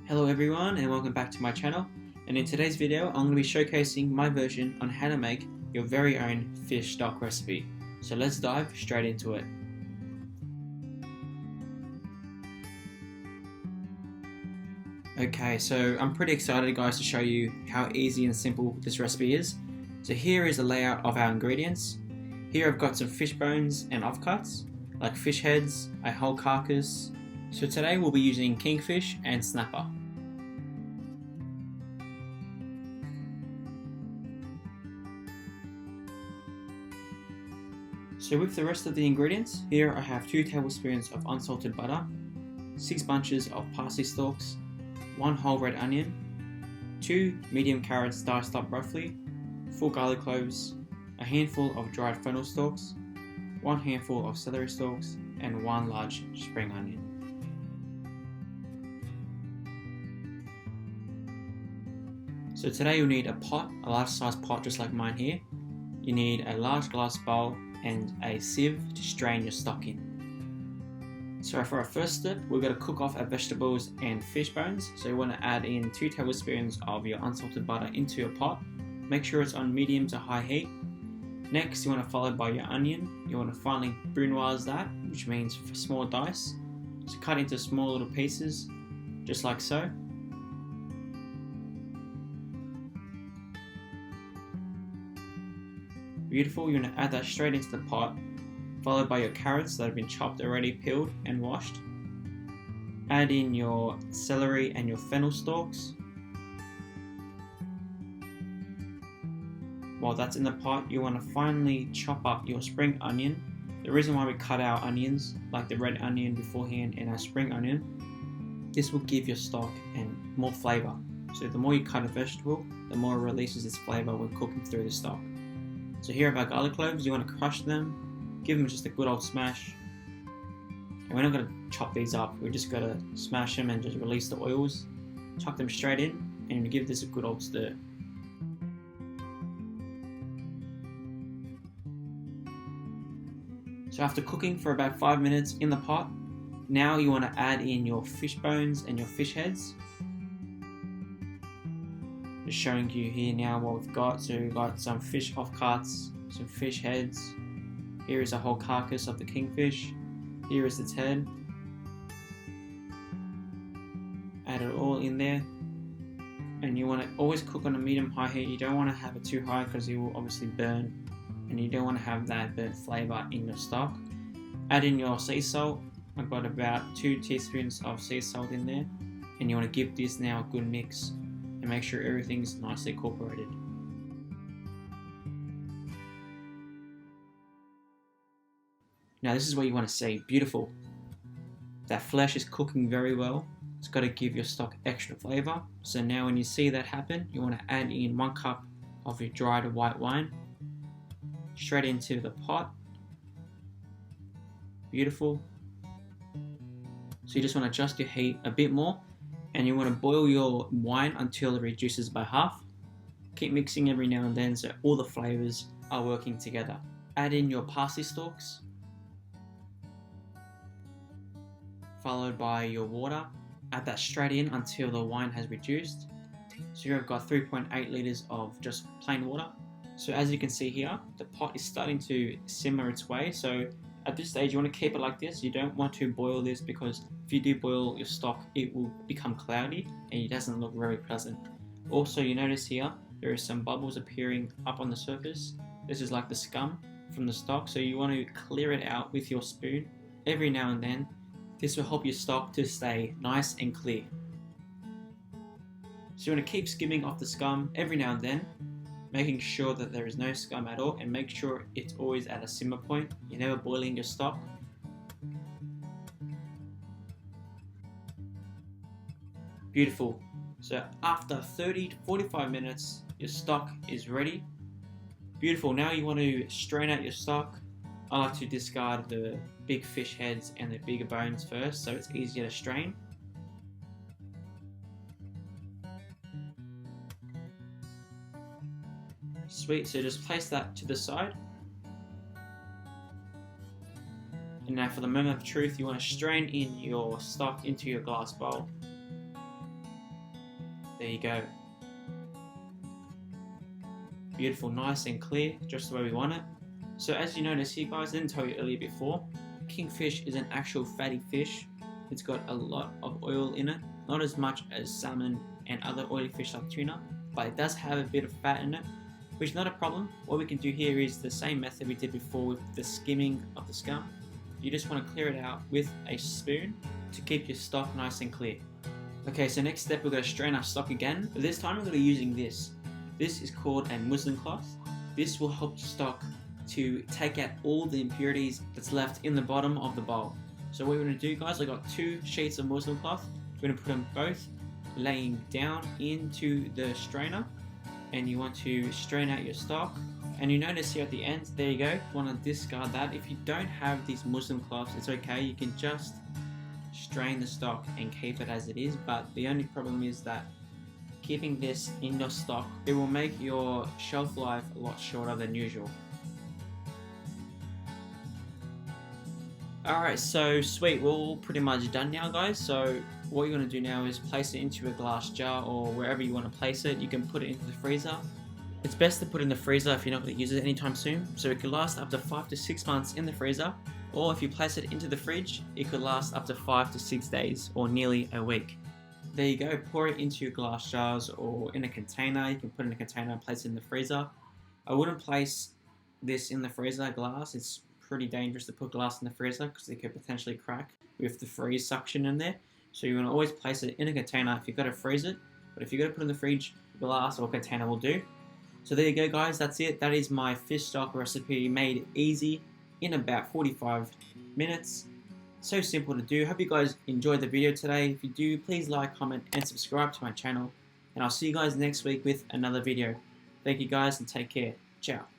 Hello everyone and welcome back to my channel, and in today's video I'm going to be showcasing my version on how to make your very own fish stock recipe. So let's dive straight into it. Okay, so I'm pretty excited guys to show you how easy and simple this recipe is. So here is a layout of our ingredients. Here I've got some fish bones and offcuts, like fish heads, a whole carcass. So today we'll be using kingfish and snapper. So with the rest of the ingredients, here I have 2 tablespoons of unsalted butter, 6 bunches of parsley stalks, 1 whole red onion, 2 medium carrots diced up roughly, 4 garlic cloves, a handful of dried fennel stalks, 1 handful of celery stalks, and 1 large spring onion. So today you'll need a pot, a large size pot just like mine here. You need a large glass bowl and a sieve to strain your stock in. So for our first step, we're going to cook off our vegetables and fish bones. So you want to add in 2 tablespoons of your unsalted butter into your pot. Make sure it's on medium to high heat. Next, you want to follow by your onion. You want to finely brunoise that, which means small dice. So cut into small little pieces, just like so. Beautiful, you're going to add that straight into the pot, followed by your carrots that have been chopped already, peeled and washed. Add in your celery and your fennel stalks. While that's in the pot, you want to finely chop up your spring onion. The reason why we cut our onions, like the red onion beforehand and our spring onion, this will give your stock and more flavour. So the more you cut a vegetable, the more it releases its flavour when cooking through the stock. So here are our garlic cloves. You want to crush them, give them just a good old smash. And we're not going to chop these up, we're just going to smash them and just release the oils. Chuck them straight in and give this a good old stir. So after cooking for about 5 minutes in the pot, now you want to add in your fish bones and your fish heads. Just showing you here now what we've got. So we've got some fish offcuts, some fish heads. Here is a whole carcass of the kingfish. Here is its head. Add it all in there. And you want to always cook on a medium-high heat. You don't want to have it too high because it will obviously burn. And you don't want to have that burnt flavour in your stock. Add in your sea salt. I've got about 2 teaspoons of sea salt in there. And you want to give this now a good mix. And make sure everything's nicely incorporated. Now this is what you want to see. Beautiful. That flesh is cooking very well. It's got to give your stock extra flavour. So now when you see that happen, you want to add in 1 cup of your dried white wine straight into the pot. Beautiful. So you just want to adjust your heat a bit more. And you want to boil your wine until it reduces by half. Keep mixing every now and then so all the flavours are working together. Add in your parsley stalks, followed by your water. Add that straight in until the wine has reduced. So here I've got 3.8 litres of just plain water. So as you can see here, the pot is starting to simmer its way. So at this stage you want to keep it like this. You don't want to boil this because if you do boil your stock, it will become cloudy and it doesn't look very pleasant. Also, you notice here, there is some bubbles appearing up on the surface. This is like the scum from the stock, so you want to clear it out with your spoon every now and then. This will help your stock to stay nice and clear. So you want to keep skimming off the scum every now and then, making sure that there is no scum at all, and make sure it's always at a simmer point. You're never boiling your stock. Beautiful. So after 30 to 45 minutes, your stock is ready. Beautiful. Now you want to strain out your stock. I like to discard the big fish heads and the bigger bones first, so it's easier to strain. Sweet, so just place that to the side. And now for the moment of truth, you want to strain in your stock into your glass bowl. There you go. Beautiful, nice and clear, just the way we want it. So as you notice here guys, I didn't tell you earlier before, kingfish is an actual fatty fish. It's got a lot of oil in it, not as much as salmon and other oily fish like tuna, but it does have a bit of fat in it, which is not a problem. What we can do here is the same method we did before with the skimming of the scum. You just want to clear it out with a spoon to keep your stock nice and clear. Okay, so next step we're going to strain our stock again, but this time we're going to be using this. This is called a muslin cloth. This will help the stock to take out all the impurities that's left in the bottom of the bowl. So what we're going to do guys, I got 2 sheets of muslin cloth. We're going to put them both laying down into the strainer, and you want to strain out your stock. And you notice here at the end, there you go, you want to discard that. If you don't have these muslin cloths, it's okay, you can just strain the stock and keep it as it is, but the only problem is that keeping this in your stock, it will make your shelf life a lot shorter than usual. Alright, so sweet, we're all pretty much done now guys. So what you're going to do now is place it into a glass jar or wherever you want to place it. You can put it into the freezer. It's best to put it in the freezer if you're not going to use it anytime soon, so it could last up to 5 to 6 months in the freezer, or if you place it into the fridge, it could last up to 5 to 6 days or nearly a week. There you go, pour it into your glass jars or in a container. You can put it in a container and place it in the freezer. I wouldn't place this in the freezer, glass. It's pretty dangerous to put glass in the freezer because it could potentially crack with the freeze suction in there. So you want to always place it in a container if you've got to freeze it, but if you've got to put it in the fridge, glass or container will do. So there you go guys, that's it. That is my fish stock recipe made easy in about 45 minutes. So simple to do. Hope you guys enjoyed the video today. If you do, please like, comment and subscribe to my channel, and I'll see you guys next week with another video. Thank you guys and take care. Ciao.